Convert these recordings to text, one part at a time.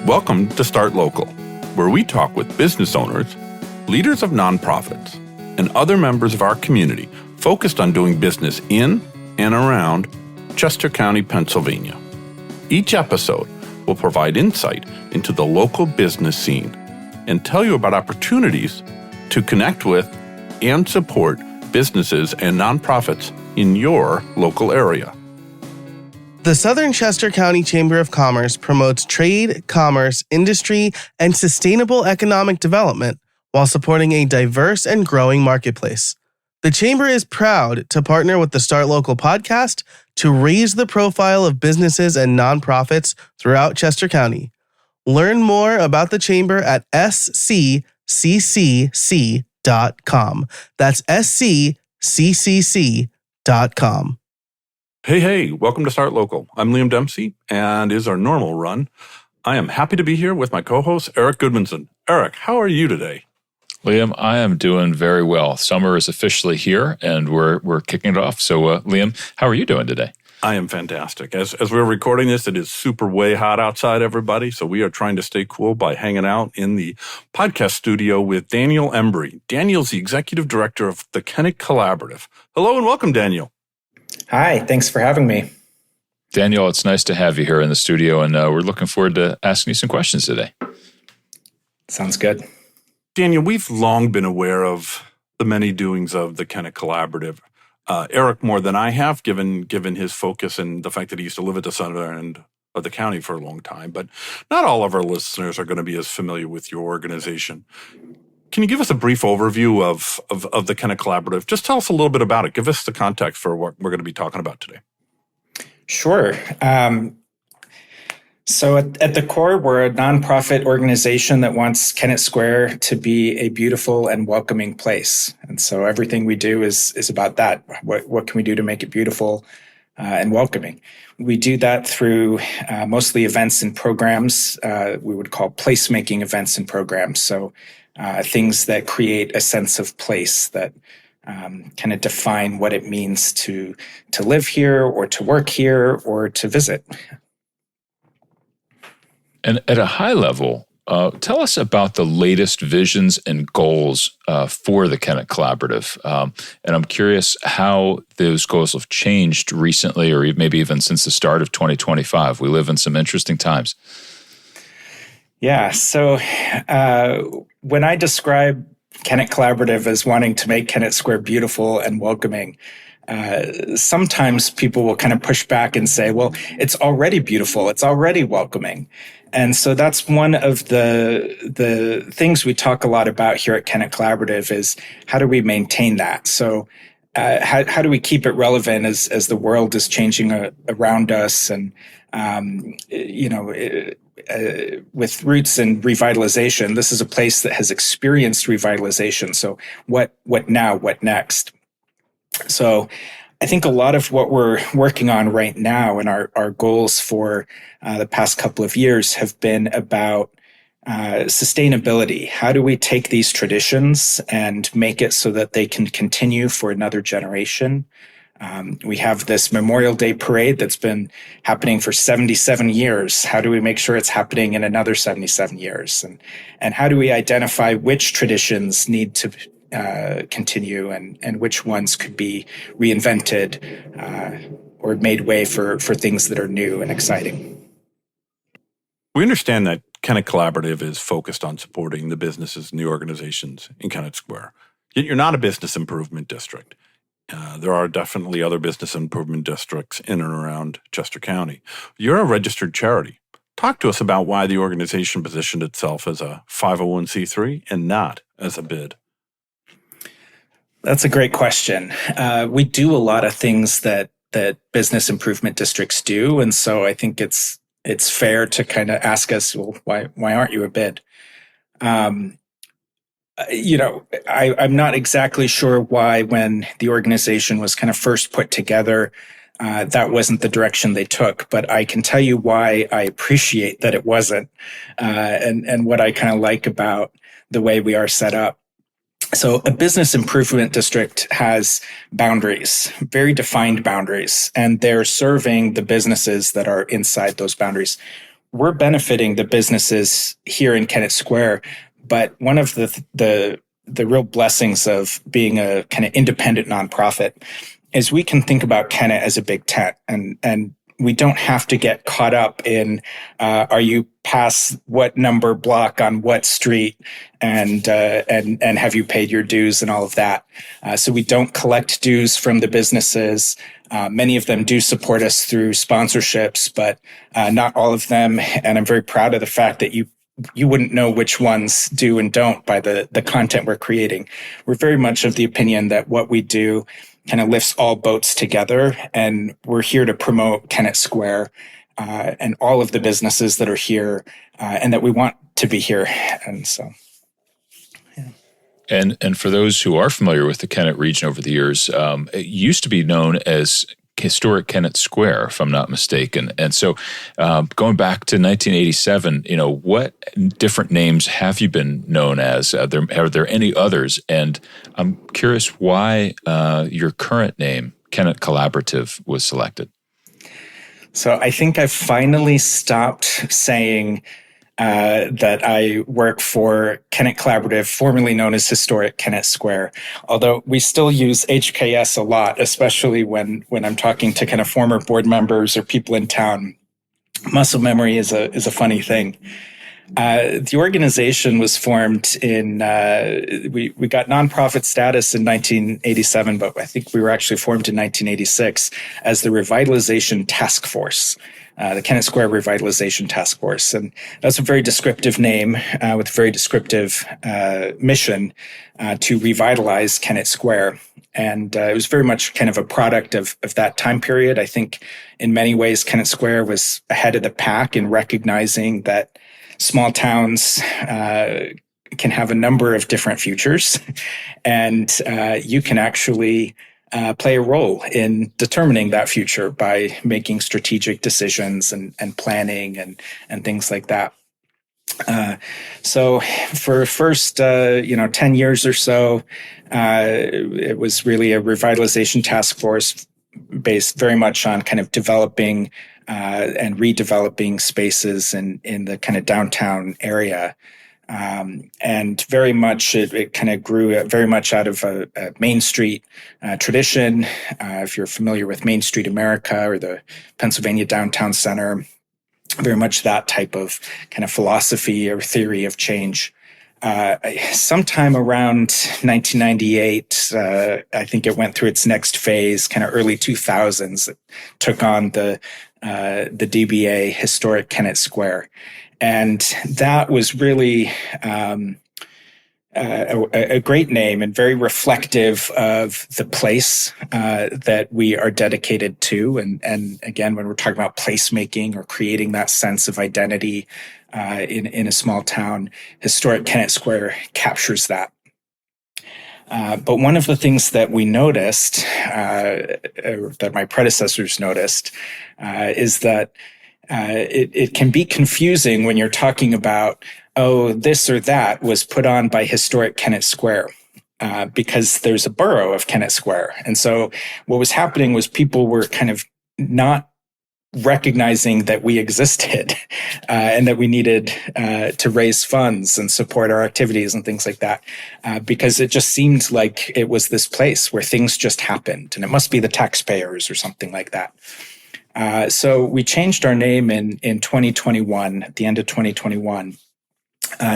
Welcome to Start Local, where we talk with business owners, leaders of nonprofits, and other members of our community focused on doing business in and around Chester County, Pennsylvania. Each episode will provide insight into the local business scene and tell you about opportunities to connect with and support businesses and nonprofits in your local area. The Southern Chester County Chamber of Commerce promotes trade, commerce, industry, and sustainable economic development while supporting a diverse and growing marketplace. The Chamber is proud to partner with the Start Local podcast to raise the profile of businesses and nonprofits throughout Chester County. Learn more about the Chamber at sccc.com. That's sccc.com. Hey, welcome to Start Local. I'm Liam Dempsey, and is our normal run. I am happy to be here with my co-host, Eric Goodmanson. Eric, how are you today? Liam, I am doing very well. Summer is officially here, and we're kicking it off. So, Liam, how are you doing today? I am fantastic. As we're recording this, it is super way hot outside, everybody. So we are trying to stay cool by hanging out in the podcast studio with Daniel Embree. Daniel's the Executive Director of the Kennett Collaborative. Hello and welcome, Daniel. Hi, thanks for having me. Daniel, it's nice to have you here in the studio, and we're looking forward to asking you some questions today. Sounds good. Daniel, we've long been aware of the many doings of the Kennett Collaborative. Eric more than I have, given his focus and the fact that he used to live at the center end of the county for a long time. But not all of our listeners are going to be as familiar with your organization. Can you give us a brief overview of the Kennett Collaborative? Just tell us a little bit about it. Give us the context for what we're going to be talking about today. Sure. So at the core, we're a nonprofit organization that wants Kennett Square to be a beautiful and welcoming place. And so everything we do is about that. What can we do to make it beautiful and welcoming? We do that through mostly events and programs we would call placemaking events and programs. So things that create a sense of place that kind of define what it means to live here or to work here or to visit. And at a high level, tell us about the latest visions and goals for the Kennett Collaborative. And I'm curious how those goals have changed recently or maybe even since the start of 2025. We live in some interesting times. Yeah, so when I describe Kennett Collaborative as wanting to make Kennett Square beautiful and welcoming, sometimes people will kind of push back and say, well, it's already beautiful, it's already welcoming. And so that's one of the things we talk a lot about here at Kennett Collaborative is how do we maintain that? So how do we keep it relevant as the world is changing around us and, with roots in revitalization, this is a place that has experienced revitalization. So what now? What next? So I think a lot of what we're working on right now and our goals for the past couple of years have been about sustainability. How do we take these traditions and make it so that they can continue for another generation? We have this Memorial Day parade that's been happening for 77 years. How do we make sure it's happening in another 77 years? And how do we identify which traditions need to continue and which ones could be reinvented or made way for things that are new and exciting? We understand that Kennett Collaborative is focused on supporting the businesses and the organizations in Kennett Square. Yet you're not a business improvement district. There are definitely other business improvement districts in and around Chester County. You're a registered charity. Talk to us about why the organization positioned itself as a 501c3 and not as a bid. That's a great question. We do a lot of things that business improvement districts do, and so I think it's fair to kind of ask us, well, why aren't you a bid? I'm not exactly sure why when the organization was kind of first put together, that wasn't the direction they took. But I can tell you why I appreciate that it wasn't, and what I kind of like about the way we are set up. So a business improvement district has boundaries, very defined boundaries, and they're serving the businesses that are inside those boundaries. we're benefiting the businesses here in Kennett Square. But one of the real blessings of being a kind of independent nonprofit is we can think about Kennett as a big tent, and we don't have to get caught up in are you past what number block on what street, and have you paid your dues and all of that. So we don't collect dues from the businesses. Many of them do support us through sponsorships, but not all of them. And I'm very proud of the fact that you wouldn't know which ones do and don't by the content we're creating. We're very much of the opinion that what we do kind of lifts all boats together, and we're here to promote Kennett Square and all of the businesses that are here and that we want to be here. And so, yeah. And for those who are familiar with the Kennett region over the years, it used to be known as historic Kennett Square, if I'm not mistaken. And so going back to 1987, what different names have you been known as? Are there any others? And I'm curious why your current name, Kennett Collaborative, was selected. So I think I finally stopped saying that I work for Kennett Collaborative, formerly known as Historic Kennett Square. Although we still use HKS a lot, especially when I'm talking to kind of former board members or people in town. Muscle memory is a funny thing. The organization was formed in, we got nonprofit status in 1987, but I think we were actually formed in 1986 as the Revitalization Task Force. The Kennett Square Revitalization Task Force. And that's a very descriptive name with a very descriptive mission to revitalize Kennett Square. And it was very much kind of a product of that time period. I think in many ways, Kennett Square was ahead of the pack in recognizing that small towns can have a number of different futures. And you can actually play a role in determining that future by making strategic decisions and planning and things like that. So for the first 10 years or so, it was really a revitalization task force based very much on kind of developing and redeveloping spaces in the kind of downtown area. And very much it kind of grew very much out of a Main Street tradition. If you're familiar with Main Street America or the Pennsylvania Downtown Center, very much that type of kind of philosophy or theory of change. Sometime around 1998, I think it went through its next phase, kind of early 2000s. It took on the DBA Historic Kennett Square. And that was really a great name and very reflective of the place that we are dedicated to. And again, when we're talking about placemaking or creating that sense of identity in a small town, Historic Kennett Square captures that. But one of the things that we noticed, that my predecessors noticed, is that it can be confusing when you're talking about, this or that was put on by Historic Kennett Square, because there's a borough of Kennett Square. And so what was happening was people were kind of not recognizing that we existed and that we needed to raise funds and support our activities and things like that, because it just seemed like it was this place where things just happened and it must be the taxpayers or something like that. So we changed our name in 2021, at the end of 2021,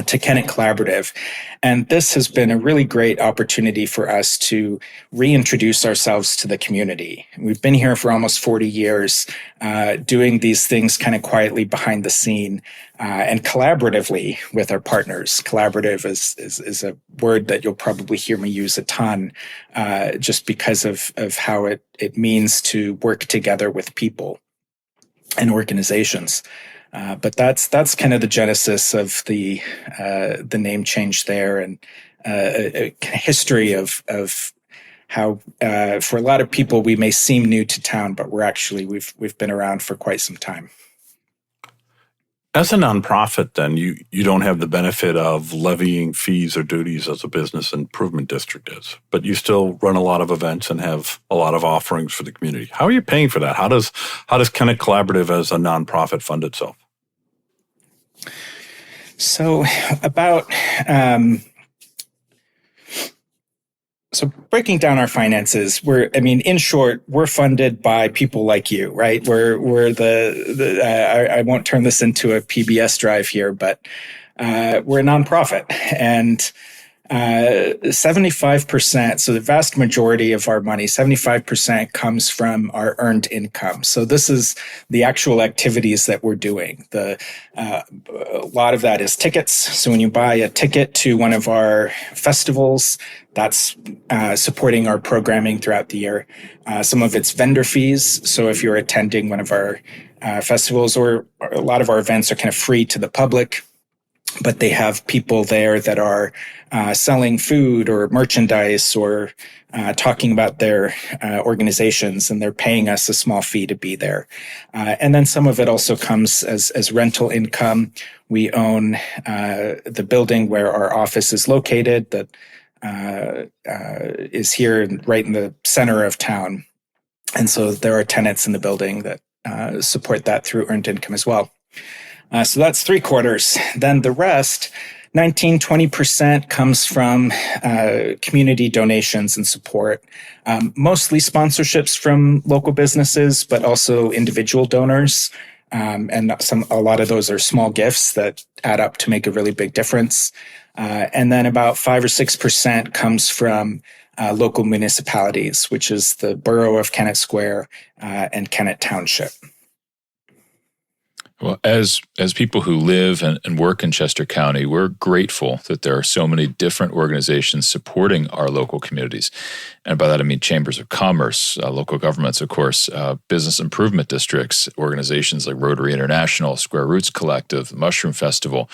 to Kennett Collaborative. And this has been a really great opportunity for us to reintroduce ourselves to the community. We've been here for almost 40 years, doing these things kind of quietly behind the scene and collaboratively with our partners. Collaborative is a word that you'll probably hear me use a ton, just because of how it means to work together with people and organizations. But that's kind of the genesis of the name change there, and a history of how for a lot of people we may seem new to town, but we've been around for quite some time. As a nonprofit, then you don't have the benefit of levying fees or duties as a business improvement district is, but you still run a lot of events and have a lot of offerings for the community. How are you paying for that? How does Kennett Collaborative as a nonprofit fund itself? So about so breaking down our finances, in short, we're funded by people like you, right? We're I won't turn this into a PBS drive here, but we're a nonprofit, and 75%, so the vast majority of our money, 75% comes from our earned income. So this is the actual activities that we're doing. A lot of that is tickets. So when you buy a ticket to one of our festivals, that's supporting our programming throughout the year. Some of it's vendor fees. So if you're attending one of our festivals, or a lot of our events are kind of free to the public, but they have people there that are selling food or merchandise or talking about their organizations, and they're paying us a small fee to be there. And then some of it also comes as rental income. We own the building where our office is located that is here right in the center of town. And so there are tenants in the building that support that through earned income as well. So that's 3/4. Then the rest, 19-20% comes from community donations and support, mostly sponsorships from local businesses, but also individual donors. And a lot of those are small gifts that add up to make a really big difference. And then about 5 or 6% comes from local municipalities, which is the borough of Kennett Square and Kennett Township. Well, as people who live and work in Chester County, we're grateful that there are so many different organizations supporting our local communities. And by that, I mean chambers of commerce, local governments, of course, business improvement districts, organizations like Rotary International, Square Roots Collective, the Mushroom Festival,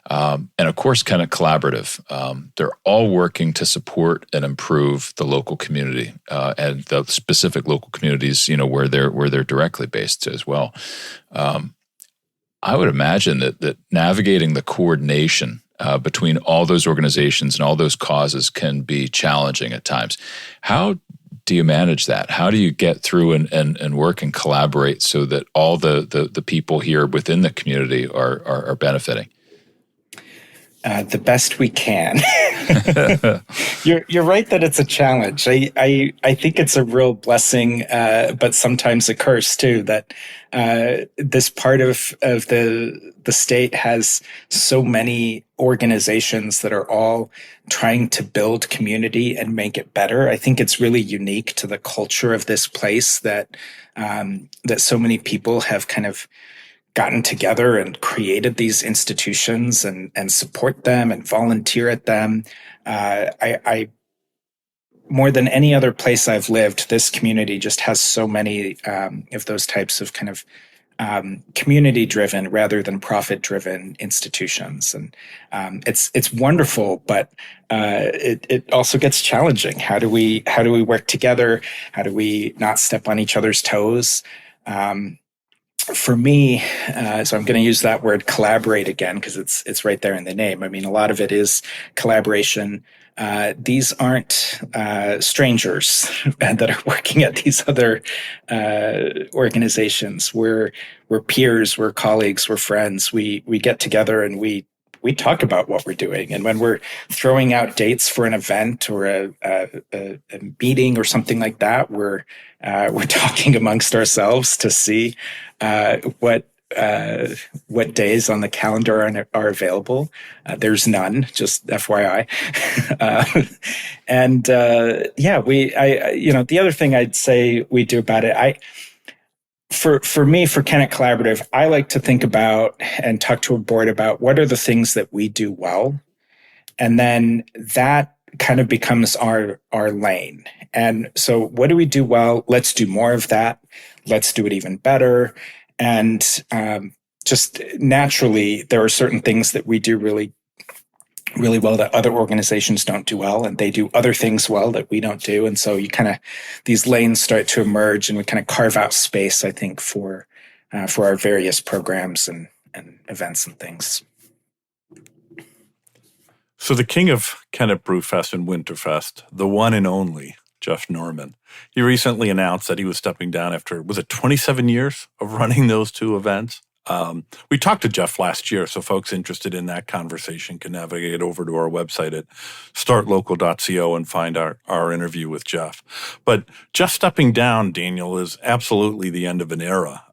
and of course, Kennett Collaborative. They're all working to support and improve the local community and the specific local communities, where they're directly based as well. I would imagine that navigating the coordination between all those organizations and all those causes can be challenging at times. How do you manage that? How do you get through and work and collaborate so that all the people here within the community are benefiting? The best we can. You're right that it's a challenge. I think it's a real blessing, but sometimes a curse too, that this part of the state has so many organizations that are all trying to build community and make it better. I think it's really unique to the culture of this place that so many people have kind of gotten together and created these institutions and support them and volunteer at them. I more than any other place I've lived, this community just has so many of those types of kind of community-driven rather than profit-driven institutions, and it's wonderful, but it also gets challenging. How do we work together? How do we not step on each other's toes? For me, so I'm going to use that word collaborate again because it's right there in the name. I mean, a lot of it is collaboration. These aren't strangers that are working at these other organizations. We're peers, we're colleagues, we're friends. We get together and we talk about what we're doing. And when we're throwing out dates for an event or a meeting or something like that, we're talking amongst ourselves to see what days on the calendar are available. There's none, just FYI. The other thing I'd say we do about it, for me, for Kennett Collaborative, I like to think about and talk to a board about what are the things that we do well. And then that kind of becomes our lane. And so what do we do well? Let's do more of that. Let's do it even better. And just naturally, there are certain things that we do really, really well that other organizations don't do well, and they do other things well that we don't do. And so these lanes start to emerge, and we kind of carve out space, I think, for our various programs and events and things. So the king of Kennett Brewfest and Winterfest, the one and only Jeff Norman, he recently announced that he was stepping down after, was it 27 years of running those two events? We talked to Jeff last year, so folks interested in that conversation can navigate over to our website at startlocal.co and find our interview with Jeff. But Jeff stepping down, Daniel, is absolutely the end of an era.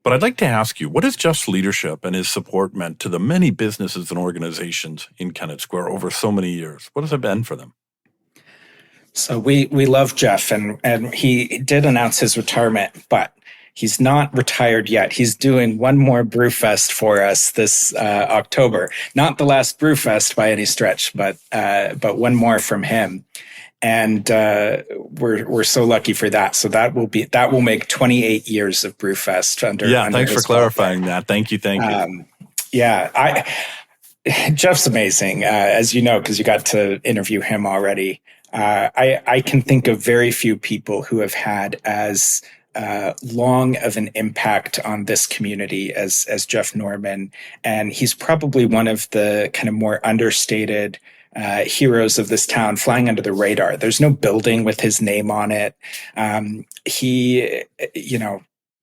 But I'd like to ask you, what has Jeff's leadership and his support meant to the many businesses and organizations in Kennett Square over so many years? What has it been for them? So we love Jeff, and he did announce his retirement, but he's not retired yet. He's doing one more Brewfest for us this October. Not the last Brewfest by any stretch, but one more from him. And we're so lucky for that. So that will make 28 years of Brewfest under. Yeah, thanks for clarifying that. Thank you. Jeff's amazing, as you know, because you got to interview him already. I can think of very few people who have had as long of an impact on this community as Jeff Norman. And he's probably one of the kind of more understated heroes of this town, flying under the radar. There's no building with his name on it.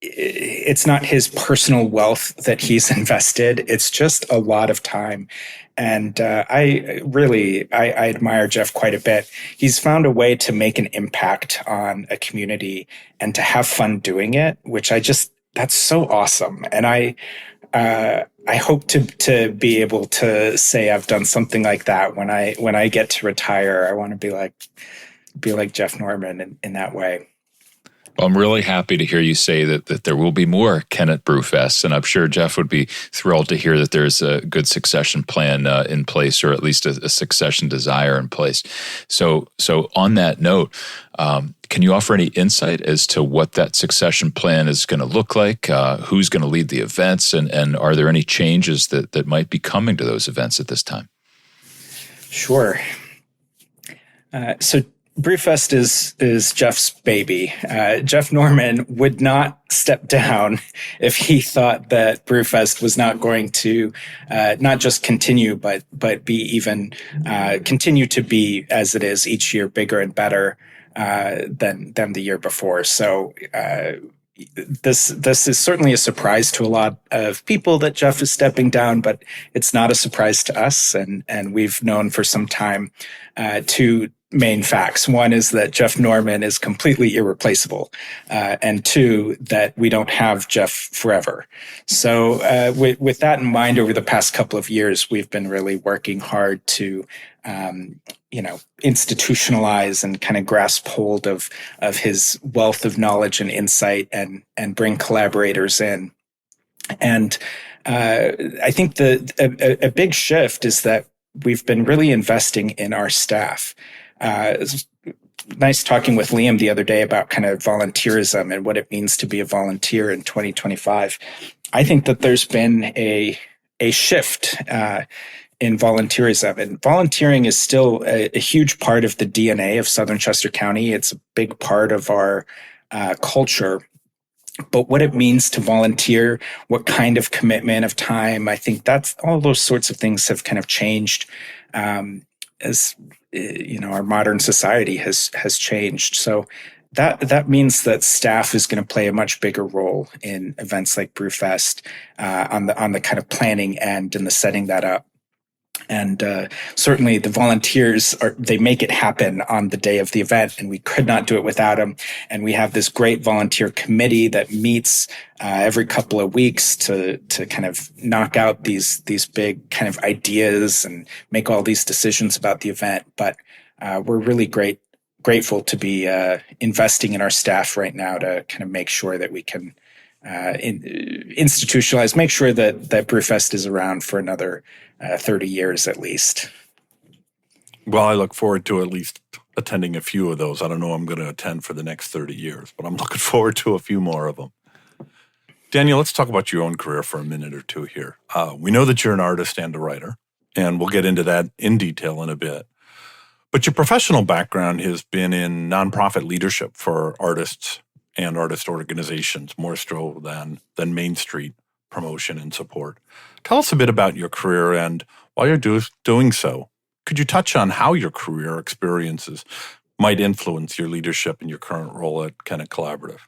It's not his personal wealth that he's invested. It's just a lot of time. And I admire Jeff quite a bit. He's found a way to make an impact on a community and to have fun doing it, which that's so awesome. And I hope to be able to say I've done something like that when I get to retire. I want to be like Jeff Norman in that way. Well, I'm really happy to hear you say that there will be more Kennett Brewfests, and I'm sure Jeff would be thrilled to hear that there's a good succession plan in place, or at least a succession desire in place. So on that note, can you offer any insight as to what that succession plan is going to look like? Who's going to lead the events, and are there any changes that might be coming to those events at this time? Sure. So Brewfest is Jeff's baby. Jeff Norman would not step down if he thought that Brewfest was not going to not just continue, but be even continue to be as it is each year, bigger and better than the year before. So this is certainly a surprise to a lot of people that Jeff is stepping down, but it's not a surprise to us. And we've known for some time two main facts. One is that Jeff Norman is completely irreplaceable, and two, that we don't have Jeff forever. So with that in mind, over the past couple of years, we've been really working hard to institutionalize and kind of grasp hold of his wealth of knowledge and insight, and bring collaborators in. And I think a big shift is that we've been really investing in our staff. It's nice talking with Liam the other day about kind of volunteerism and what it means to be a volunteer in 2025. I think that there's been a shift in volunteerism, and volunteering is still a huge part of the DNA of Southern Chester County. It's a big part of our culture. But what it means to volunteer, what kind of commitment of time, I think that's all those sorts of things have kind of changed as our modern society has changed. So that means that staff is going to play a much bigger role in events like Brewfest on the kind of planning end and the setting that up. And certainly the volunteers they make it happen on the day of the event, and we could not do it without them. And we have this great volunteer committee that meets every couple of weeks to kind of knock out these big kind of ideas and make all these decisions about the event. But we're really grateful to be investing in our staff right now to kind of make sure that we can institutionalize, make sure that Brewfest is around for another 30 years at least. Well, I look forward to at least attending a few of those. I don't know I'm going to attend for the next 30 years, but I'm looking forward to a few more of them. Daniel, let's talk about your own career for a minute or two here. We know that you're an artist and a writer, and we'll get into that in detail in a bit. But your professional background has been in nonprofit leadership for artists and artist organizations, more so than Main Street promotion and support. Tell us a bit about your career, and while you're doing so, could you touch on how your career experiences might influence your leadership in your current role at Kennett Collaborative?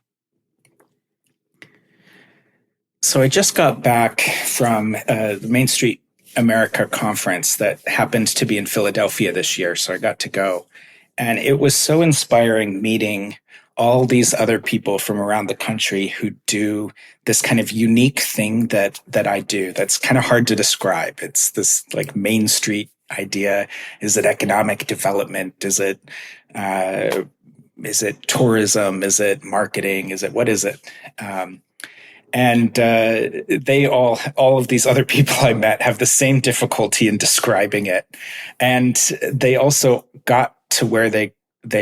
So I just got back from the Main Street America conference that happened to be in Philadelphia this year. So I got to go. And it was so inspiring meeting all these other people from around the country who do this kind of unique thing that I do that's kind of hard to describe. It's this like Main Street idea. Is it economic development? Is it tourism? Is it marketing? What is it? And they all of these other people I met have the same difficulty in describing it. And they also got to where they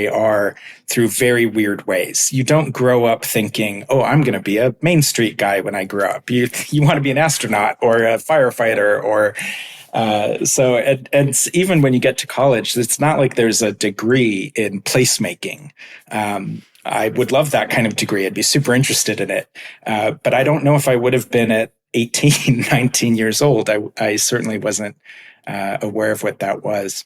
are through very weird ways. You don't grow up thinking, oh, I'm going to be a Main Street guy when I grow up. You want to be an astronaut or a firefighter or and even when you get to college, it's not like there's a degree in placemaking. I would love that kind of degree. I'd be super interested in it. But I don't know if I would have been at 18, 19 years old. I certainly wasn't aware of what that was.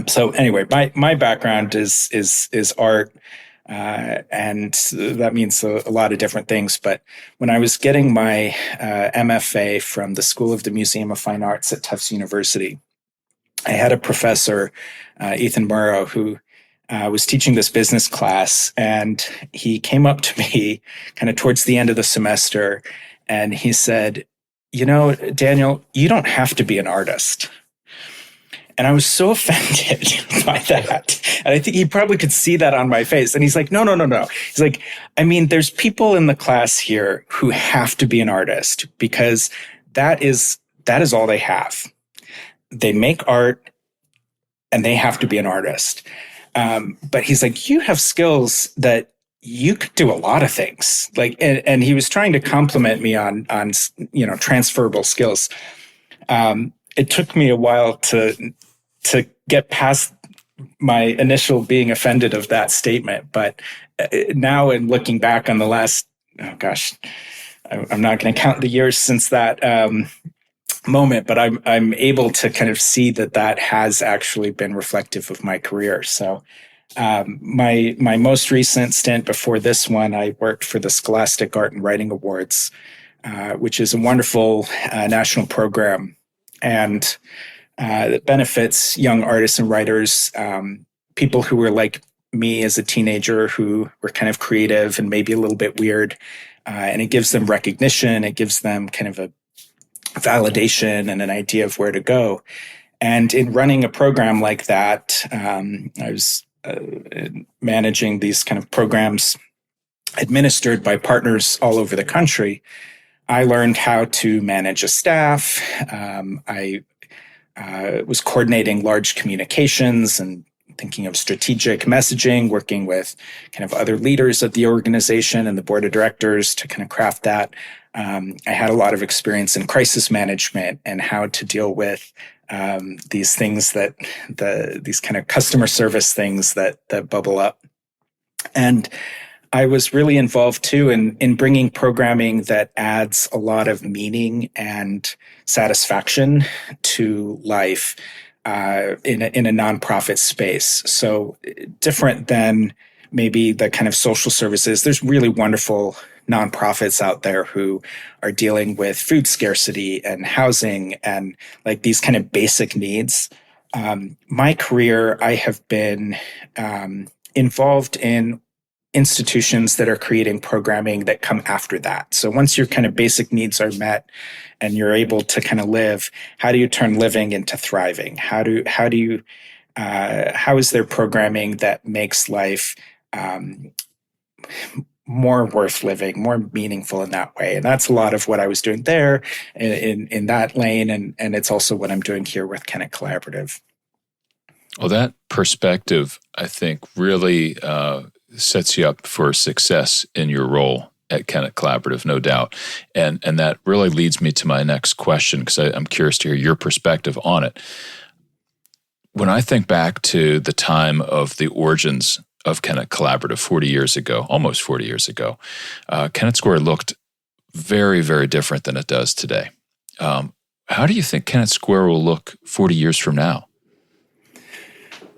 So anyway, my background is art, and that means a lot of different things. But when I was getting my MFA from the School of the Museum of Fine Arts at Tufts University, I had a professor, Ethan Murrow, who was teaching this business class, and he came up to me kind of towards the end of the semester, and he said, Daniel, you don't have to be an artist. And I was so offended by that. And I think he probably could see that on my face. And he's like, no. He's like, I mean, there's people in the class here who have to be an artist because that is all they have. They make art and they have to be an artist. But he's like, you have skills that you could do a lot of things. And he was trying to compliment me on transferable skills. It took me a while to get past my initial being offended of that statement. But now in looking back on the last, I'm not going to count the years since that moment, but I'm able to kind of see that has actually been reflective of my career. So my most recent stint before this one, I worked for the Scholastic Art and Writing Awards, which is a wonderful national program. And that benefits young artists and writers, people who were like me as a teenager who were kind of creative and maybe a little bit weird. And it gives them recognition. It gives them kind of a validation and an idea of where to go. And in running a program like that, I was managing these kind of programs administered by partners all over the country. I learned how to manage a staff. I was coordinating large communications and thinking of strategic messaging, working with kind of other leaders of the organization and the board of directors to kind of craft that. I had a lot of experience in crisis management and how to deal with these things these kind of customer service things that bubble up. And I was really involved too in bringing programming that adds a lot of meaning and satisfaction to life in a nonprofit space. So different than maybe the kind of social services. There's really wonderful nonprofits out there who are dealing with food scarcity and housing and like these kind of basic needs. My career, I have been involved in institutions that are creating programming that come after that. So once your kind of basic needs are met and you're able to kind of live, how do you turn living into thriving? How is there programming that makes life more worth living, more meaningful in that way? And that's a lot of what I was doing there in that lane. And it's also what I'm doing here with Kennett Collaborative. Well, that perspective, I think, really sets you up for success in your role at Kennett Collaborative, no doubt. And that really leads me to my next question, because I'm curious to hear your perspective on it. When I think back to the time of the origins of Kennett Collaborative 40 years ago, almost 40 years ago, Kennett Square looked very, very different than it does today. How do you think Kennett Square will look 40 years from now?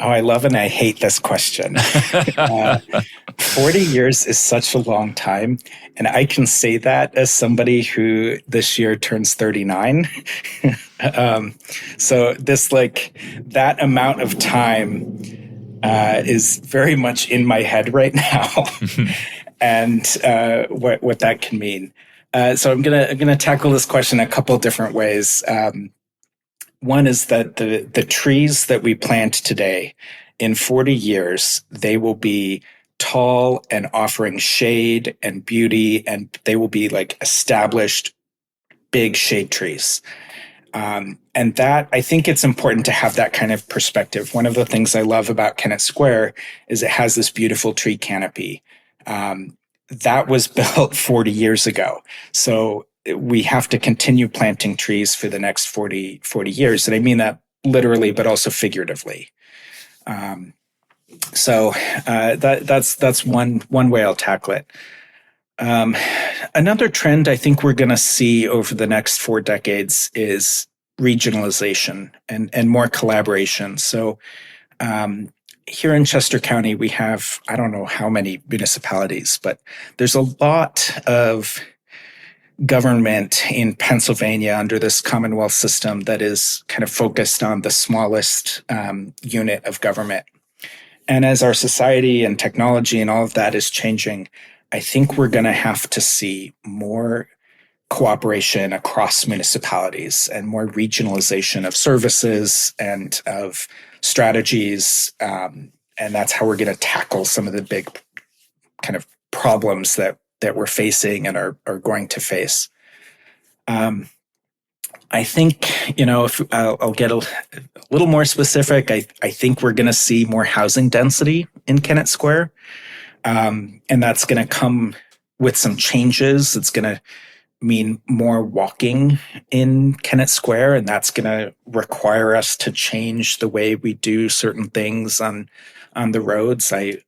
Oh, I love and I hate this question. 40 years is such a long time. And I can say that as somebody who this year turns 39. So this, like, that amount of time is very much in my head right now, and what that can mean. So I'm gonna tackle this question a couple different ways. One is that the trees that we plant today, in 40 years, they will be tall and offering shade and beauty, and they will be like established big shade trees. And that, I think it's important to have that kind of perspective. One of the things I love about Kennett Square is it has this beautiful tree canopy. That was built 40 years ago. So we have to continue planting trees for the next 40 years. And I mean that literally, but also figuratively. So that's one way I'll tackle it. Another trend I think we're going to see over the next 4 decades is regionalization and more collaboration. So here in Chester County, we have, I don't know how many municipalities, but there's a lot of government in Pennsylvania under this Commonwealth system that is kind of focused on the smallest unit of government. And as our society and technology and all of that is changing, I think we're going to have to see more cooperation across municipalities and more regionalization of services and of strategies. And that's how we're going to tackle some of the big kind of problems that we're facing and are going to face. I think, if I'll get a little more specific, I think we're going to see more housing density in Kennett Square. And that's going to come with some changes. It's going to mean more walking in Kennett Square, and that's going to require us to change the way we do certain things on the roads. I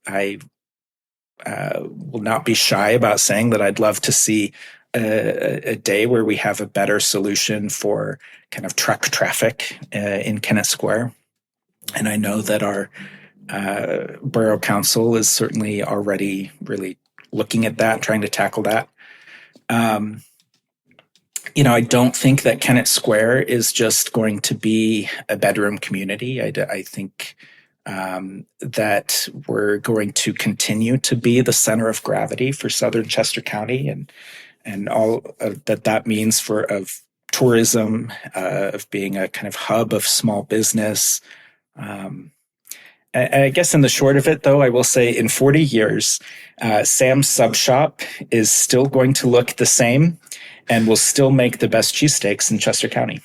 will not be shy about saying that I'd love to see a day where we have a better solution for kind of truck traffic in Kennett Square. And I know that our Borough Council is certainly already really looking at that, trying to tackle that. I don't think that Kennett Square is just going to be a bedroom community. I think that we're going to continue to be the center of gravity for Southern Chester County and all that means of tourism, of being a kind of hub of small business. I guess in the short of it, though, I will say in 40 years, Sam's Sub Shop is still going to look the same and will still make the best cheesesteaks in Chester County.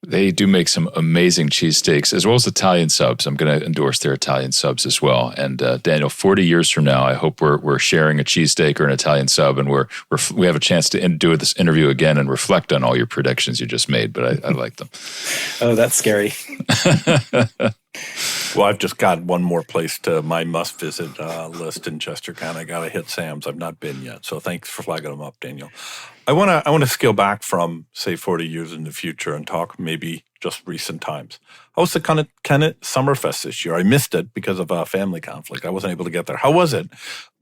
They do make some amazing cheesesteaks, as well as Italian subs. I'm going to endorse their Italian subs as well. And Daniel, 40 years from now, I hope we're sharing a cheesesteak or an Italian sub, and we have a chance to do this interview again and reflect on all your predictions you just made. But I like them. Oh, that's scary. Well, I've just got one more place to my must-visit list in Chester County. I got to hit Sam's. I've not been yet, so thanks for flagging them up, Daniel. I want to scale back from, say, 40 years in the future and talk maybe just recent times. How was the Kennett Summerfest this year? I missed it because of a family conflict. I wasn't able to get there. How was it?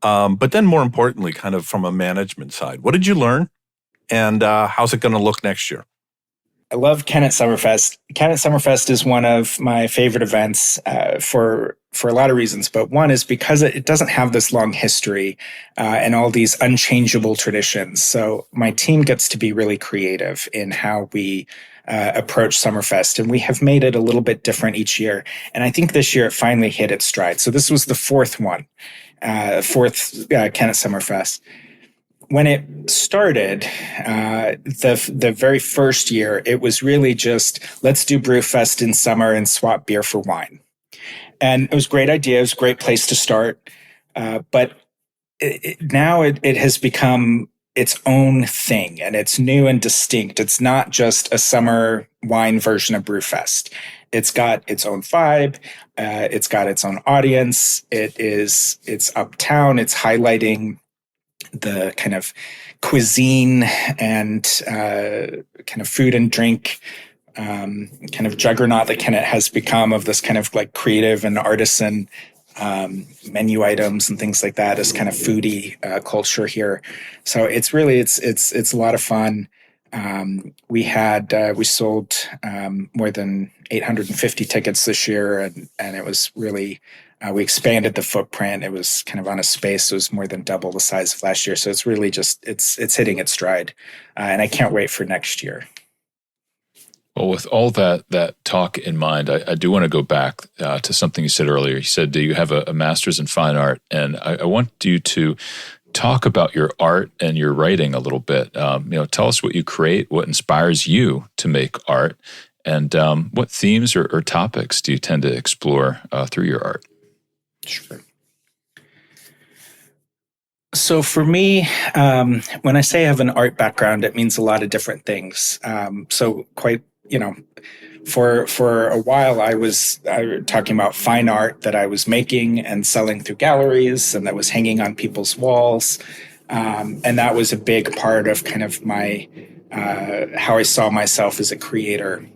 But then more importantly, kind of from a management side, what did you learn? And how's it going to look next year? I love Kennett Summerfest. Kennett Summerfest is one of my favorite events for a lot of reasons, but one is because it doesn't have this long history and all these unchangeable traditions. So my team gets to be really creative in how we approach Summerfest, and we have made it a little bit different each year. And I think this year it finally hit its stride. So this was the fourth Kennett Summerfest. When it started, the very first year, it was really just, let's do Brewfest in summer and swap beer for wine. And it was a great idea. It was a great place to start. But now it has become its own thing, and it's new and distinct. It's not just a summer wine version of Brewfest. It's got its own vibe. It's got its own audience. It's uptown. It's highlighting the kind of cuisine and kind of food and drink kind of juggernaut that Kennett has become, of this kind of like creative and artisan menu items and things like that, as kind of foodie culture here. So it's really it's a lot of fun. We sold more than 850 tickets this year, and it was really we expanded the footprint. It was kind of on a space that was more than double the size of last year. So it's really just it's hitting its stride, and I can't wait for next year. Well, with all that talk in mind, I do want to go back to something you said earlier. You said you have a master's in fine art, and I want you to talk about your art and your writing a little bit. Tell us what you create, what inspires you to make art, and what themes or topics do you tend to explore through your art? Sure. So for me, when I say I have an art background, it means a lot of different things. For a while, I was talking about fine art that I was making and selling through galleries, and that was hanging on people's walls. And that was a big part of kind of my how I saw myself as a creator.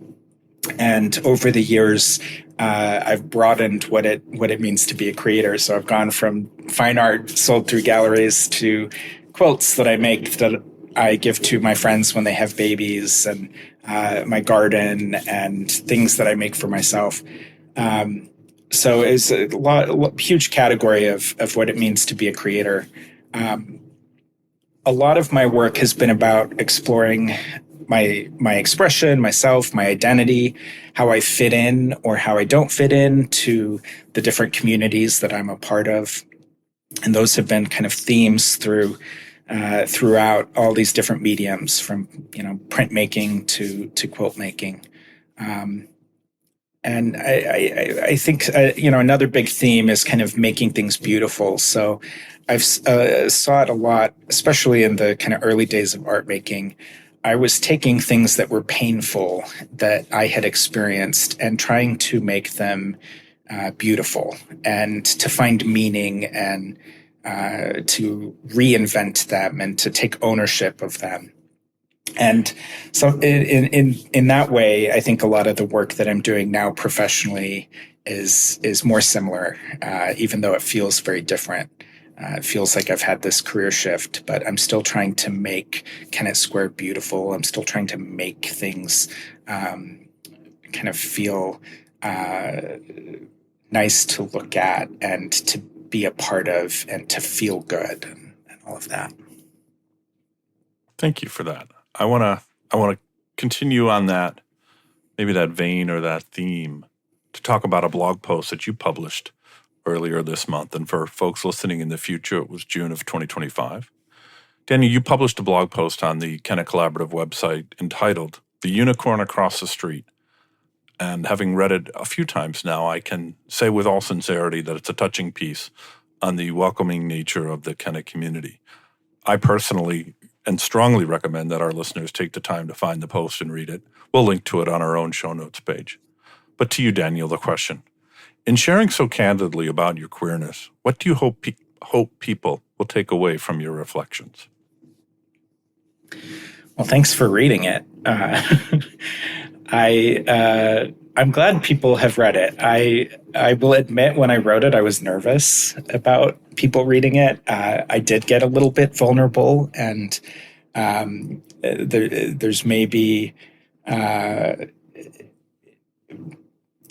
And over the years, I've broadened what it means to be a creator. So I've gone from fine art sold through galleries to quilts that I make that I give to my friends when they have babies, and my garden, and things that I make for myself. So it's a huge category of what it means to be a creator. A lot of my work has been about exploring my expression, myself, my identity, how I fit in or how I don't fit in to the different communities that I'm a part of. And those have been kind of themes throughout all these different mediums, from printmaking to quilt making. And I think another big theme is kind of making things beautiful. So I've saw it a lot, especially in the kind of early days of art making. I was taking things that were painful that I had experienced and trying to make them beautiful, and to find meaning, and to reinvent them, and to take ownership of them. And so in that way, I think a lot of the work that I'm doing now professionally is more similar, even though it feels very different. It feels like I've had this career shift, but I'm still trying to make Kennett Square beautiful. I'm still trying to make things kind of feel nice to look at, and to be a part of, and to feel good, and all of that. Thank you for that. I want to continue on that, maybe that vein or that theme, to talk about a blog post that you published earlier this month. And for folks listening in the future, it was June of 2025. Daniel, you published a blog post on the Kennett Collaborative website entitled "The Unicorn Across the Street." And having read it a few times now, I can say with all sincerity that it's a touching piece on the welcoming nature of the Kennett community. I personally and strongly recommend that our listeners take the time to find the post and read it. We'll link to it on our own show notes page. But to you, Daniel, the question. In sharing so candidly about your queerness, what do you hope people will take away from your reflections? Well, thanks for reading it. I'm glad people have read it. I will admit, when I wrote it, I was nervous about people reading it. I did get a little bit vulnerable, and there's maybe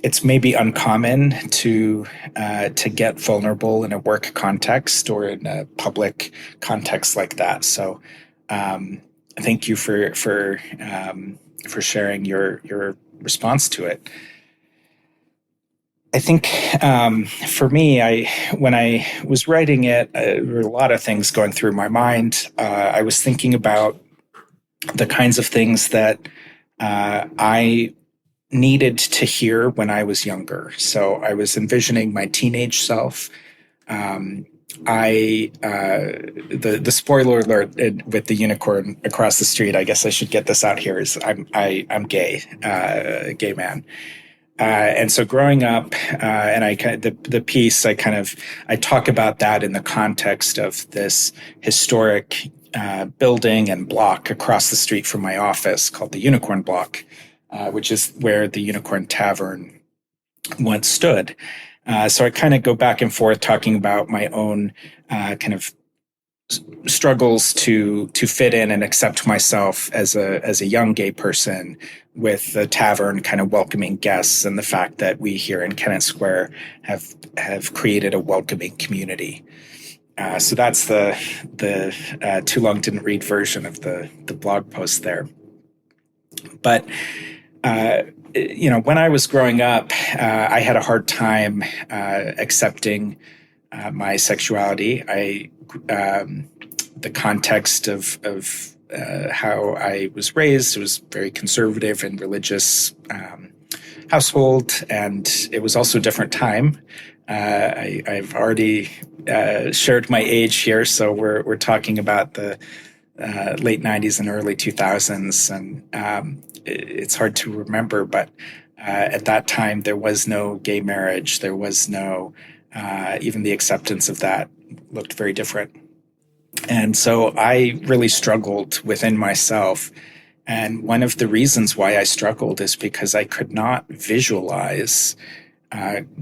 it's maybe uncommon to get vulnerable in a work context or in a public context like that. So thank you for sharing your response to it. I think for me, when I was writing it, there were a lot of things going through my mind. I was thinking about the kinds of things that I needed to hear when I was younger. So I was envisioning my teenage self. The spoiler alert with the unicorn across the street, I guess I should get this out here, is I'm gay, a gay man. And so growing up, and the piece, I talk about that in the context of this historic building and block across the street from my office called the Unicorn Block. which is where the Unicorn Tavern once stood. So I kind of go back and forth talking about my own kind of struggles to fit in and accept myself as a young gay person, with the tavern kind of welcoming guests, and the fact that we here in Kennett Square have created a welcoming community. So that's the too long didn't read version of the blog post there. But when I was growing up, I had a hard time accepting my sexuality. The context of how I was raised, it was very conservative and religious household, and it was also a different time. I've already shared my age here, so we're talking about the late 90s and early 2000s, and it's hard to remember, but at that time there was no gay marriage. There was no even the acceptance of that looked very different. And so I really struggled within myself. And one of the reasons why I struggled is because I could not visualize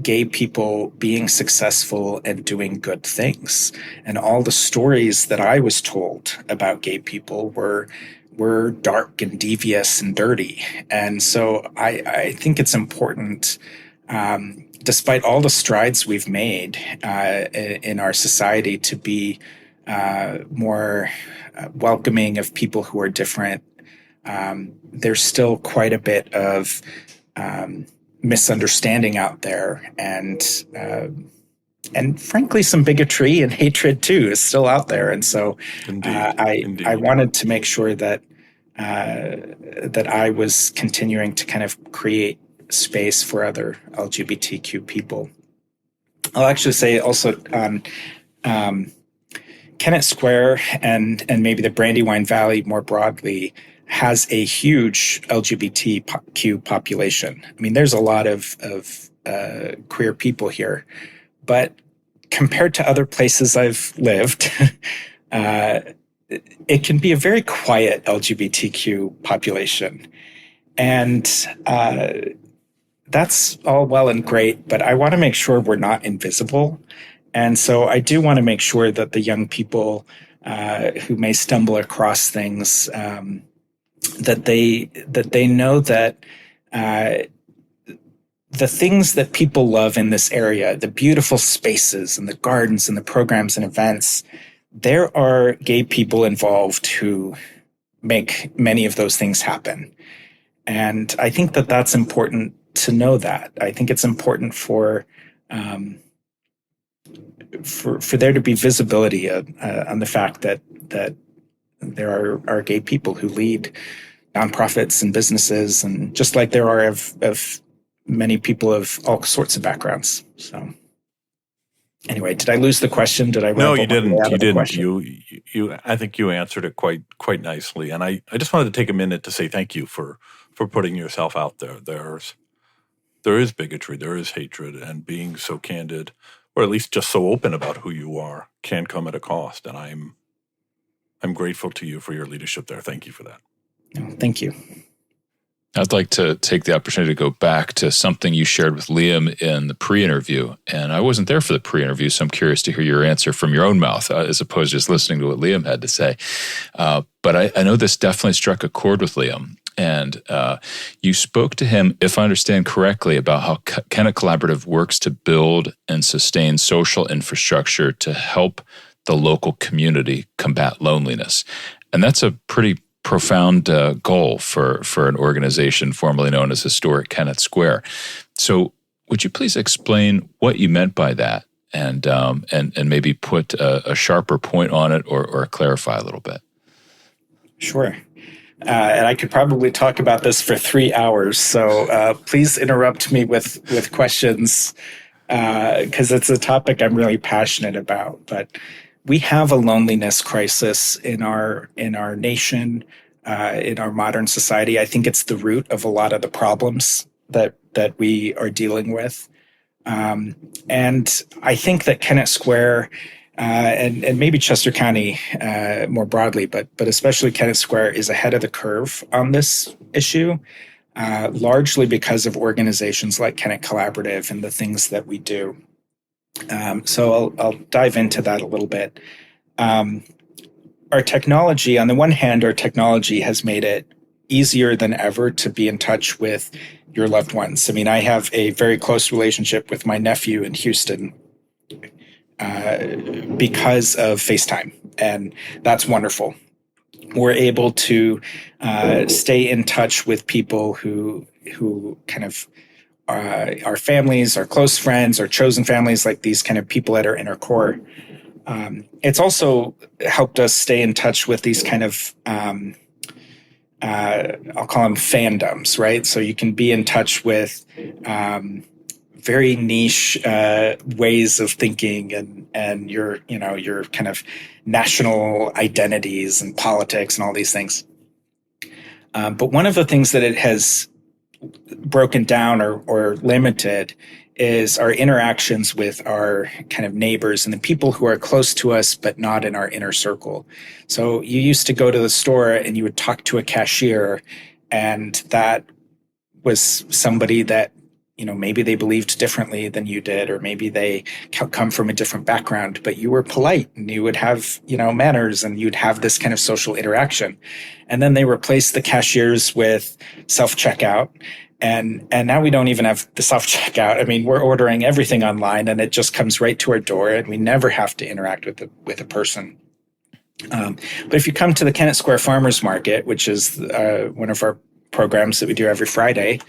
gay people being successful and doing good things. And all the stories that I was told about gay people were dark and devious and dirty. And so I think it's important, despite all the strides we've made in our society, to be more welcoming of people who are different. There's still quite a bit of misunderstanding out there, and frankly, some bigotry and hatred too is still out there. And so, Indeed. I wanted to make sure that I was continuing to kind of create space for other LGBTQ people. I'll actually say also Kennett Square and maybe the Brandywine Valley more broadly has a huge LGBTQ population. I mean, there's a lot of queer people here, but compared to other places I've lived, it can be a very quiet LGBTQ population. And that's all well and great, but I want to make sure we're not invisible. And so I do want to make sure that the young people who may stumble across things, that they know that the things that people love in this area, the beautiful spaces and the gardens and the programs and events, there are gay people involved who make many of those things happen. And I think that that's important to know that. I think it's important for there to be visibility on the fact that there are gay people who lead nonprofits and businesses, and just like there are of many people of all sorts of backgrounds. So anyway, did I lose the question? Did I? No, you didn't. You didn't. You. I think you answered it quite nicely. And I just wanted to take a minute to say thank you for putting yourself out there. There is bigotry, there is hatred, and being so candid, or at least just so open about who you are, can come at a cost. And I'm grateful to you for your leadership there. Thank you for that. Thank you. I'd like to take the opportunity to go back to something you shared with Liam in the pre-interview. And I wasn't there for the pre-interview, so I'm curious to hear your answer from your own mouth, as opposed to just listening to what Liam had to say. But I know this definitely struck a chord with Liam. And you spoke to him, if I understand correctly, about how Kennett Collaborative works to build and sustain social infrastructure to help the local community combat loneliness. And that's a pretty profound goal for an organization formerly known as Historic Kennett Square. So would you please explain what you meant by that, and maybe put a sharper point on it, or clarify a little bit? Sure. And I could probably talk about this for 3 hours. So please interrupt me with questions, because it's a topic I'm really passionate about. But we have a loneliness crisis in our nation, in our modern society. I think it's the root of a lot of the problems that we are dealing with. And I think that Kennett Square, and maybe Chester County more broadly, but especially Kennett Square, is ahead of the curve on this issue. largely because of organizations like Kennett Collaborative and the things that we do. So I'll dive into that a little bit. Our technology, on the one hand, our technology has made it easier than ever to be in touch with your loved ones. I mean, I have a very close relationship with my nephew in Houston because of FaceTime, and that's wonderful. We're able to stay in touch with people who kind of our families, our close friends, our chosen families, like these kind of people that are in our core. It's also helped us stay in touch with these kind of, I'll call them fandoms, right? So you can be in touch with very niche ways of thinking and your kind of national identities and politics and all these things. But one of the things that it has broken down or limited is our interactions with our kind of neighbors and the people who are close to us but not in our inner circle. So you used to go to the store and you would talk to a cashier, and that was somebody that, maybe they believed differently than you did, or maybe they come from a different background, but you were polite and you would have, manners, and you'd have this kind of social interaction. And then they replaced the cashiers with self-checkout. And now we don't even have the self-checkout. I mean, we're ordering everything online, and it just comes right to our door, and we never have to interact with a person. But if you come to the Kennett Square Farmers Market, which is one of our programs that we do every Friday,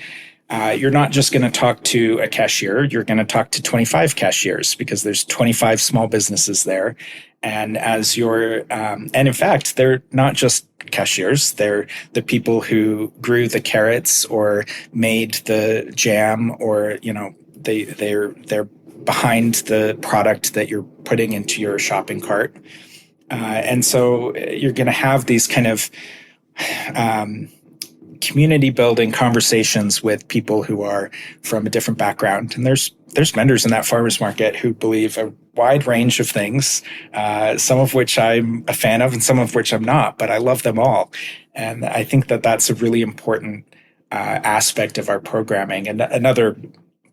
you're not just going to talk to a cashier. You're going to talk to 25 cashiers, because there's 25 small businesses there. And and in fact, they're not just cashiers. They're the people who grew the carrots or made the jam, or, they're behind the product that you're putting into your shopping cart. And so you're going to have these kind of community building conversations with people who are from a different background. And there's vendors in that farmers market who believe a wide range of things, some of which I'm a fan of and some of which I'm not, but I love them all. And I think that that's a really important aspect of our programming. And another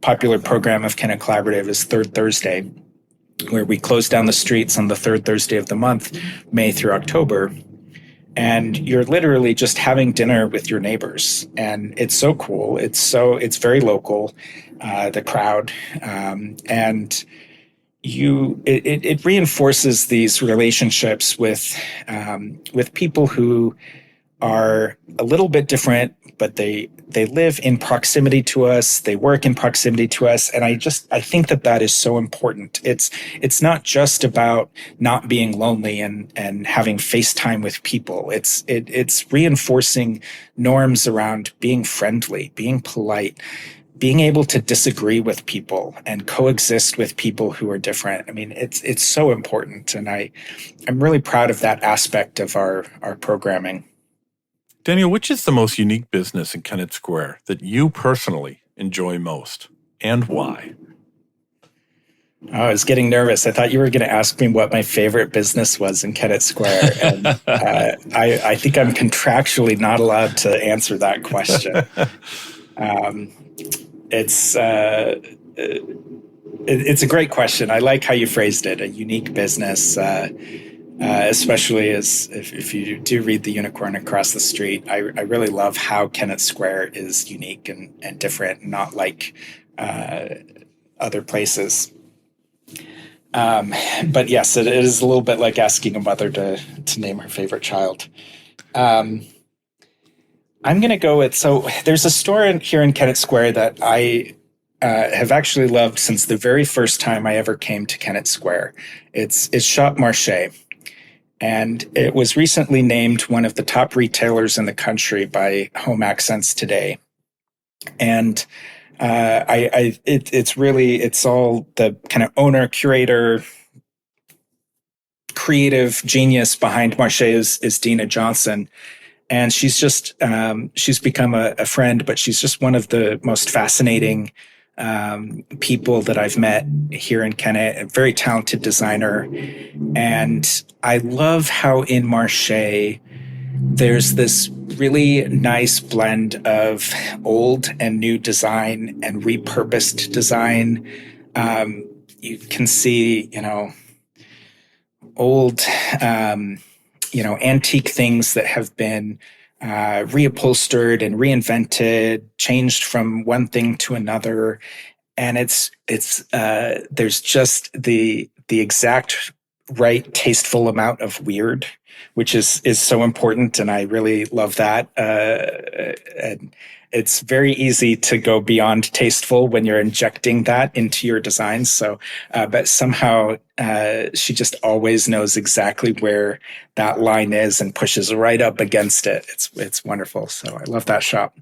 popular program of Kennett Collaborative is Third Thursday, where we close down the streets on the third Thursday of the month, May through October. And you're literally just having dinner with your neighbors. And it's so cool. It's very local, the crowd. And it reinforces these relationships with people who are a little bit different, but they live in proximity to us. They work in proximity to us. And I think that is so important. It's not just about not being lonely and having FaceTime with people. It's reinforcing norms around being friendly, being polite, being able to disagree with people and coexist with people who are different. I mean, it's so important. And I'm really proud of that aspect of our programming. Daniel, which is the most unique business in Kennett Square that you personally enjoy most, and why? I was getting nervous. I thought you were going to ask me what my favorite business was in Kennett Square. And I think I'm contractually not allowed to answer that question. It's a great question. I like how you phrased it, a unique business. Especially as if you do read The Unicorn Across the Street, I really love how Kennett Square is unique and different, not like other places. But yes, it is a little bit like asking a mother to name her favorite child. I'm going to go with, so there's a store here in Kennett Square that I have actually loved since the very first time I ever came to Kennett Square. It's Shop Marché. And it was recently named one of the top retailers in the country by Home Accents Today. And it's all the kind of owner, curator, creative genius behind Marché is Dina Johnson. And she's just, she's become a friend, but she's just one of the most fascinating people that I've met here in Kennett, a very talented designer. And I love how in Marché, there's this really nice blend of old and new design and repurposed design. You can see, old, antique things that have been reupholstered and reinvented, changed from one thing to another, and there's just the exact right tasteful amount of weird, which is so important, and I really love that. And it's very easy to go beyond tasteful when you're injecting that into your designs. So, but somehow she just always knows exactly where that line is and pushes right up against it. It's wonderful. So I love that shop.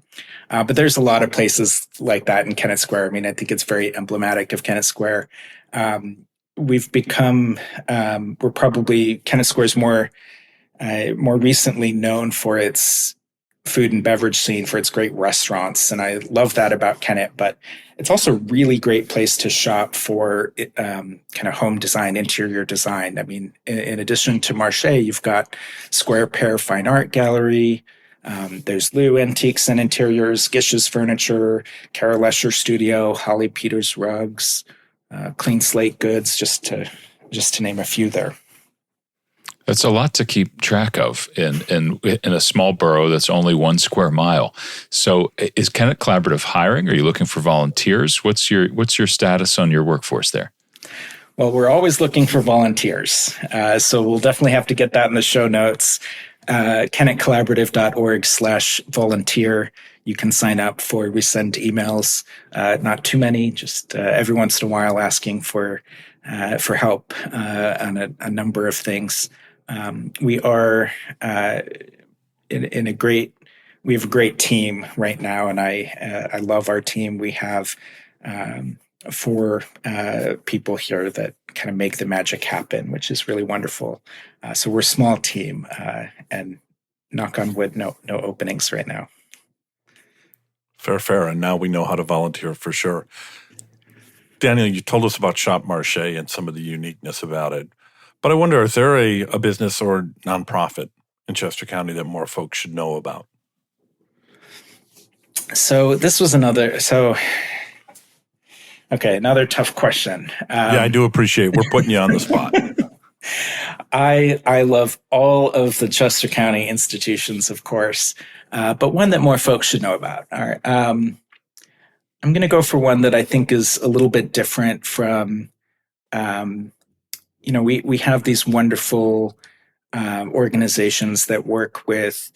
But there's a lot of places like that in Kennett Square. I mean, I think it's very emblematic of Kennett Square. We've become, Kennett Square is more recently known for its food and beverage scene, for its great restaurants. And I love that about Kennett, but it's also a really great place to shop for kind of home design, interior design. I mean, in addition to Marche, you've got Square Pear Fine Art Gallery. There's Lou Antiques and Interiors, Gish's Furniture, Carol Lesher Studio, Holly Peters Rugs, Clean Slate Goods, just to name a few there. That's a lot to keep track of in a small borough that's only 1 square mile. So is Kennett Collaborative hiring? Are you looking for volunteers? What's your status on your workforce there? Well, we're always looking for volunteers. So we'll definitely have to get that in the show notes. KennettCollaborative.org/volunteer. You can sign up we send emails, not too many, just every once in a while asking for help on a number of things. We are we have a great team right now, and I love our team. We have 4 people here that kind of make the magic happen, which is really wonderful. So we're a small team, and knock on wood, no openings right now. Fair. And now we know how to volunteer for sure. Daniel, you told us about Shop Marche and some of the uniqueness about it. But I wonder, is there a business or nonprofit in Chester County that more folks should know about? So this was another tough question. Yeah, I do appreciate we're putting you on the spot. I love all of the Chester County institutions, of course, but one that more folks should know about. All right. I'm going to go for one that I think is a little bit different from, we have these wonderful organizations that work with,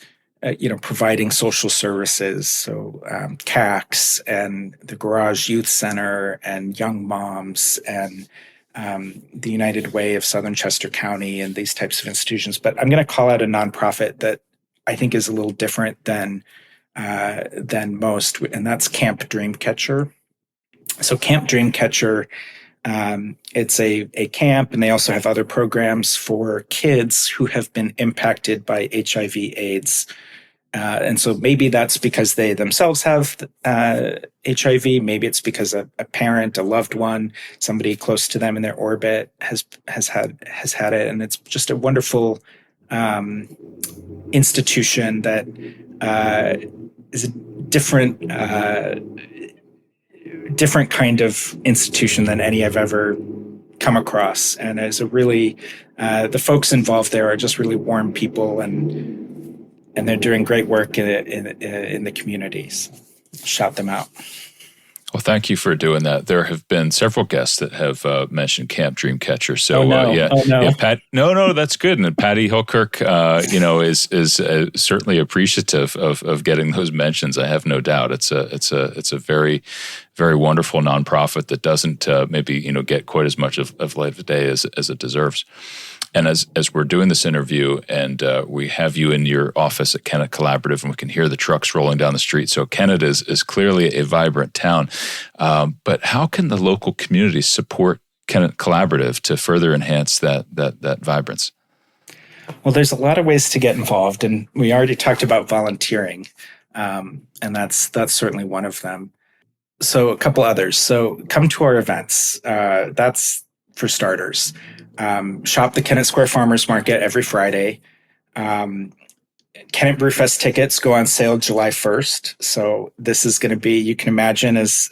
providing social services. So CACS and the Garage Youth Center and Young Moms and the United Way of Southern Chester County and these types of institutions. But I'm going to call out a nonprofit that I think is a little different than most, and that's Camp Dreamcatcher. So Camp Dreamcatcher, it's a camp, and they also have other programs for kids who have been impacted by HIV/AIDS. And so maybe that's because they themselves have HIV. Maybe it's because a parent, a loved one, somebody close to them in their orbit has had it, and it's just a wonderful institution that is a different kind of institution than any I've ever come across, and is a really the folks involved there are just really warm people, and they're doing great work in the communities. Shout them out. Well, thank you for doing that. There have been several guests that have mentioned Camp Dreamcatcher. So, Pat. No, that's good. And Patty Hilkirk, is certainly appreciative of getting those mentions. I have no doubt. It's a very, very wonderful nonprofit that doesn't maybe get quite as much of light of day as it deserves. And as we're doing this interview, and we have you in your office at Kennett Collaborative, and we can hear the trucks rolling down the street. So Kennett is clearly a vibrant town. But how can the local community support Kennett Collaborative to further enhance that vibrance? Well, there's a lot of ways to get involved, and we already talked about volunteering, and that's certainly one of them. So a couple others. So come to our events. That's for starters. Shop the Kennett Square Farmers Market every Friday. Kennett Brewfest tickets go on sale July 1st. So this is going to be, you can imagine, as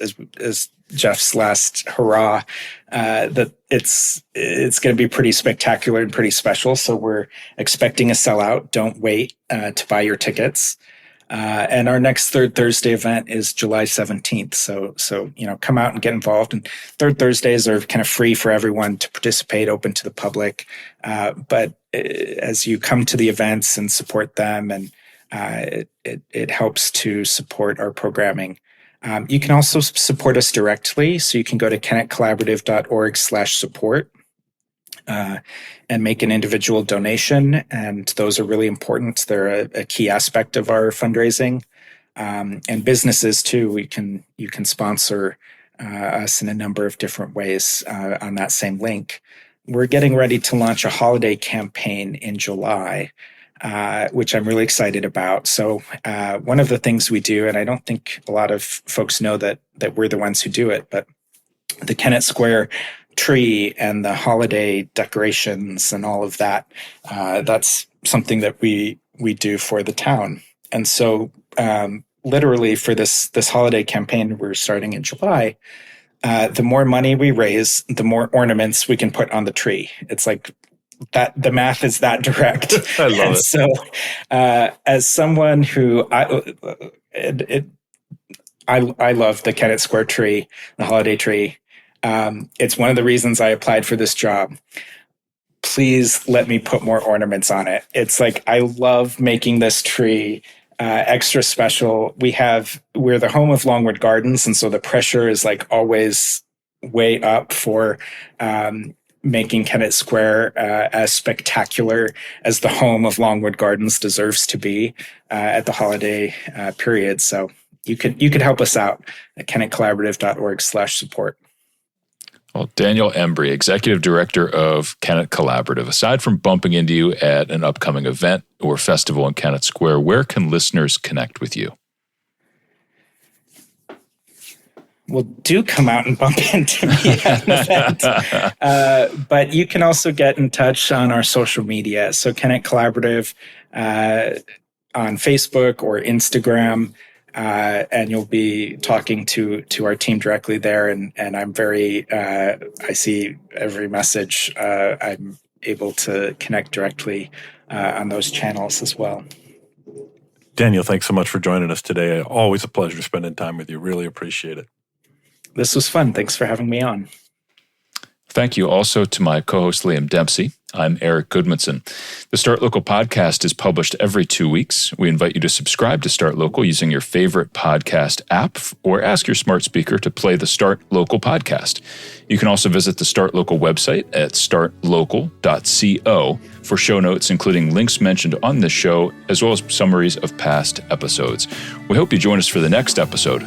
Jeff's last hurrah, that it's going to be pretty spectacular and pretty special. So we're expecting a sellout. Don't wait to buy your tickets. And our next Third Thursday event is July 17th. So come out and get involved. And Third Thursdays are kind of free for everyone to participate, open to the public. But as you come to the events and support them, and it helps to support our programming. You can also support us directly. So you can go to kennettcollaborative.org/support. And make an individual donation. And those are really important. They're a key aspect of our fundraising. And businesses too, you can sponsor us in a number of different ways on that same link. We're getting ready to launch a holiday campaign in July, which I'm really excited about. So one of the things we do, and I don't think a lot of folks know that we're the ones who do it, but the Kennett Square tree and the holiday decorations and all of that, that's something that we do for the town. And so literally for this holiday campaign we're starting in July, the more money we raise, the more ornaments we can put on the tree. It's like that, the math is that direct. I love it. So as someone who I love the Kennett Square tree, the holiday tree. It's one of the reasons I applied for this job. Please let me put more ornaments on it. It's like, I love making this tree extra special. We're the home of Longwood Gardens. And so the pressure is like always way up for making Kennett Square as spectacular as the home of Longwood Gardens deserves to be at the holiday period. So you could help us out at kennettcollaborative.org/support. Well, Daniel Embree, Executive Director of Kennett Collaborative. Aside from bumping into you at an upcoming event or festival in Kennett Square, where can listeners connect with you? Well, do come out and bump into me at an event. But you can also get in touch on our social media. So Kennett Collaborative on Facebook or Instagram. And you'll be talking to our team directly there. And I'm very, I see every message. I'm able to connect directly on those channels as well. Daniel, thanks so much for joining us today. Always a pleasure spending time with you. Really appreciate it. This was fun. Thanks for having me on. Thank you also to my co-host, Liam Dempsey. I'm Eric Goodmanson. The Start Local podcast is published every 2 weeks. We invite you to subscribe to Start Local using your favorite podcast app or ask your smart speaker to play the Start Local podcast. You can also visit the Start Local website at startlocal.co for show notes, including links mentioned on this show, as well as summaries of past episodes. We hope you join us for the next episode.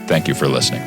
Thank you for listening.